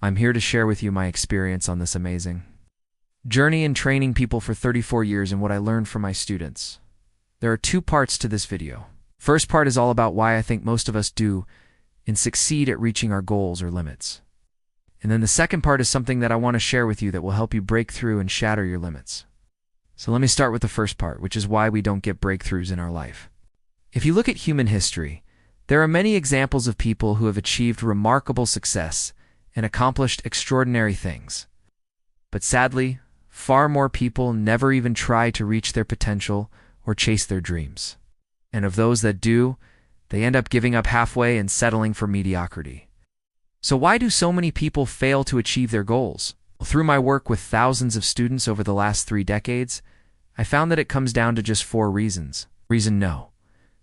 I'm here to share with you my experience on this amazing journey in training people for 34 years and what I learned from my students. There are two parts to this video. First part is all about why I think most of us do and succeed at reaching our goals or limits. And then the second part is something that I want to share with you that will help you break through and shatter your limits. So let me start with the first part, which is why we don't get breakthroughs in our life. If you look at human history, there are many examples of people who have achieved remarkable success and accomplished extraordinary things. But sadly, far more people never even try to reach their potential or chase their dreams. And of those that do, they end up giving up halfway and settling for mediocrity. So why do so many people fail to achieve their goals? Well, through my work with thousands of students over the last 3 decades, I found that it comes down to just 4 reasons. Reason no.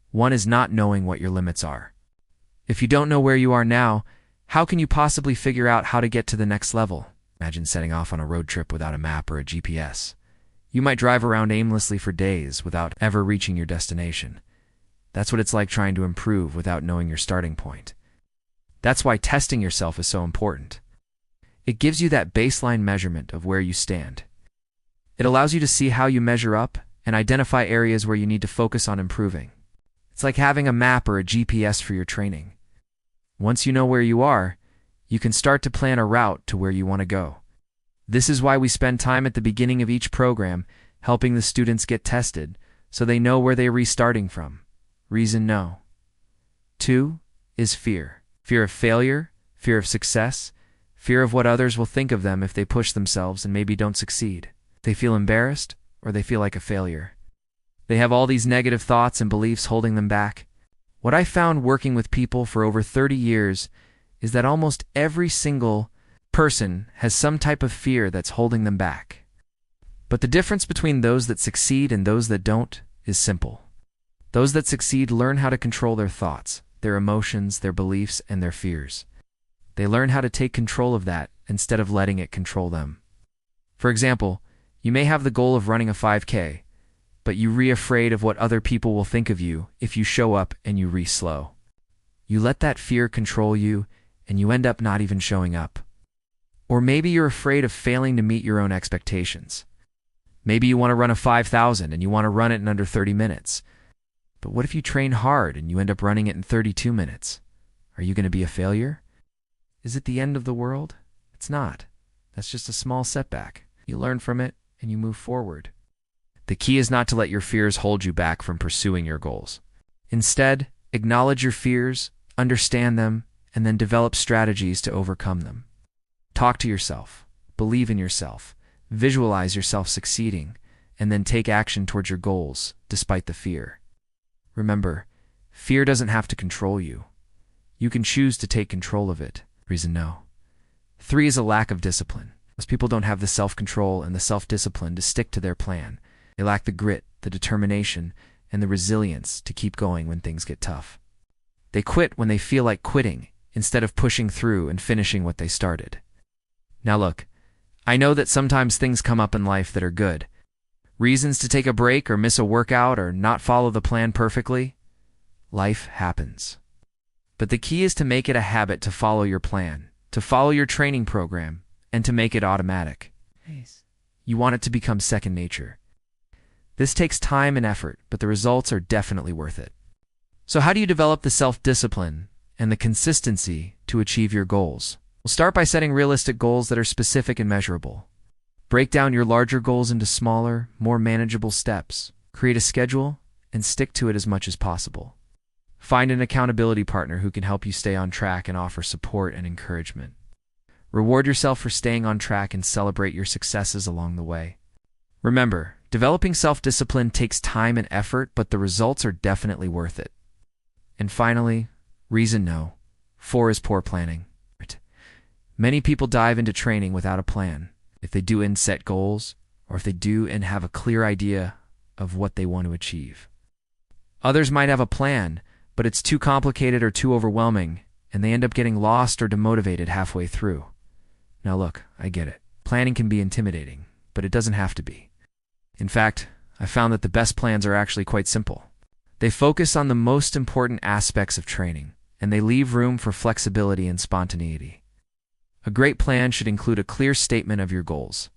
One is not knowing what your limits are. If you don't know where you are now, how can you possibly figure out how to get to the next level? Imagine setting off on a road trip without a map or a GPS. You might drive around aimlessly for days without ever reaching your destination. That's what it's like trying to improve without knowing your starting point. That's why testing yourself is so important. It gives you that baseline measurement of where you stand. It allows you to see how you measure up and identify areas where you need to focus on improving. It's like having a map or a GPS for your training. Once you know where you are, you can start to plan a route to where you want to go. This is why we spend time at the beginning of each program helping the students get tested so they know where they're restarting from. Reason no. 2 is fear. Fear of failure, fear of success, fear of what others will think of them if they push themselves and maybe don't succeed. They feel embarrassed or they feel like a failure. They have all these negative thoughts and beliefs holding them back. What I found working with people for over 30 years is that almost every single person has some type of fear that's holding them back. But the difference between those that succeed and those that don't is simple. Those that succeed learn how to control their thoughts, their emotions, their beliefs, and their fears. They learn how to take control of that instead of letting it control them. For example, you may have the goal of running a 5K, but you're afraid of what other people will think of you if you show up and you re-slow. You let that fear control you, and you end up not even showing up. Or maybe you're afraid of failing to meet your own expectations. Maybe you want to run a 5,000 and you want to run it in under 30 minutes. But what if you train hard and you end up running it in 32 minutes? Are you going to be a failure? Is it the end of the world? It's not. That's just a small setback. You learn from it and you move forward. The key is not to let your fears hold you back from pursuing your goals. Instead, acknowledge your fears, understand them, and then develop strategies to overcome them. Talk to yourself, believe in yourself, visualize yourself succeeding, and then take action towards your goals despite the fear. Remember, fear doesn't have to control you. You can choose to take control of it. Reason no. 3 is a lack of discipline. Most people don't have the self-control and the self-discipline to stick to their plan. They lack the grit, the determination, and the resilience to keep going when things get tough. They quit when they feel like quitting instead of pushing through and finishing what they started. Now look, I know that sometimes things come up in life that are good. Reasons to take a break or miss a workout or not follow the plan perfectly. Life happens. But the key is to make it a habit to follow your plan, to follow your training program, and to make it automatic. Nice. You want it to become second nature. This takes time and effort, but the results are definitely worth it. So how do you develop the self-discipline and the consistency to achieve your goals? We'll start by setting realistic goals that are specific and measurable. Break down your larger goals into smaller, more manageable steps. Create a schedule and stick to it as much as possible. Find an accountability partner who can help you stay on track and offer support and encouragement. Reward yourself for staying on track and celebrate your successes along the way. Remember, developing self-discipline takes time and effort, but the results are definitely worth it. And finally, reason no. 4 is poor planning. Many people dive into training without a plan. If they do and set goals, or if they do and have a clear idea of what they want to achieve. Others might have a plan, but it's too complicated or too overwhelming, and they end up getting lost or demotivated halfway through. Now look, I get it. Planning can be intimidating, but it doesn't have to be. In fact, I found that the best plans are actually quite simple. They focus on the most important aspects of training, and they leave room for flexibility and spontaneity. A great plan should include a clear statement of your goals,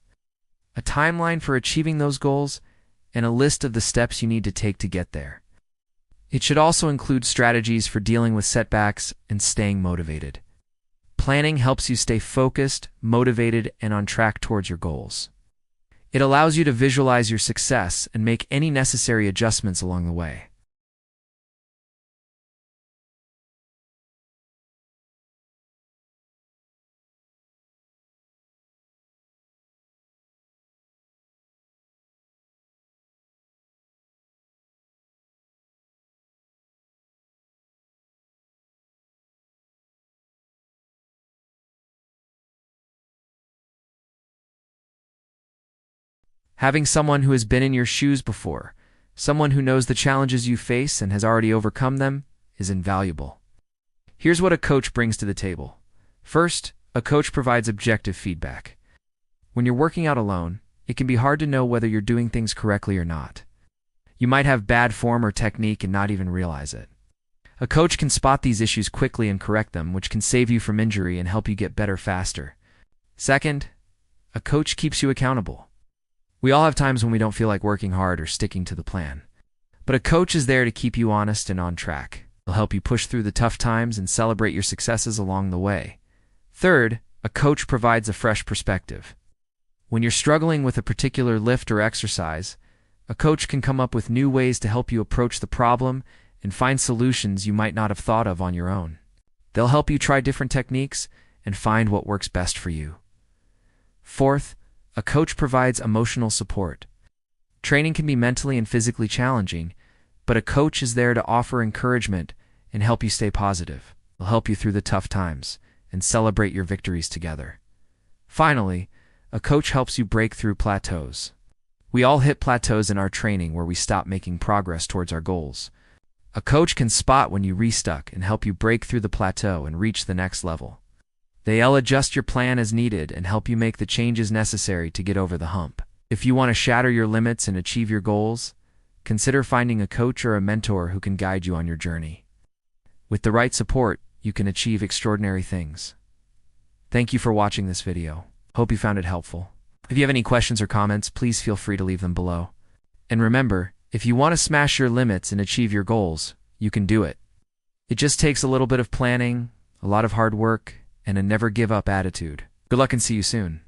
a timeline for achieving those goals, and a list of the steps you need to take to get there. It should also include strategies for dealing with setbacks and staying motivated. Planning helps you stay focused, motivated, and on track towards your goals. It allows you to visualize your success and make any necessary adjustments along the way. Having someone who has been in your shoes before, someone who knows the challenges you face and has already overcome them, is invaluable. Here's what a coach brings to the table. First, a coach provides objective feedback. When you're working out alone, it can be hard to know whether you're doing things correctly or not. You might have bad form or technique and not even realize it. A coach can spot these issues quickly and correct them, which can save you from injury and help you get better faster. Second, a coach keeps you accountable. We all have times when we don't feel like working hard or sticking to the plan. But a coach is there to keep you honest and on track. They'll help you push through the tough times and celebrate your successes along the way. Third, a coach provides a fresh perspective. When you're struggling with a particular lift or exercise, a coach can come up with new ways to help you approach the problem and find solutions you might not have thought of on your own. They'll help you try different techniques and find what works best for you. Fourth, a coach provides emotional support. Training can be mentally and physically challenging, but a coach is there to offer encouragement and help you stay positive. They'll help you through the tough times and celebrate your victories together. Finally, a coach helps you break through plateaus. We all hit plateaus in our training where we stop making progress towards our goals. A coach can spot when you restuck and help you break through the plateau and reach the next level. They'll adjust your plan as needed and help you make the changes necessary to get over the hump. If you want to shatter your limits and achieve your goals, consider finding a coach or a mentor who can guide you on your journey. With the right support, you can achieve extraordinary things. Thank you for watching this video. Hope you found it helpful. If you have any questions or comments, please feel free to leave them below. And remember, if you want to smash your limits and achieve your goals, you can do it. It just takes a little bit of planning, a lot of hard work, and a never-give-up attitude. Good luck and see you soon.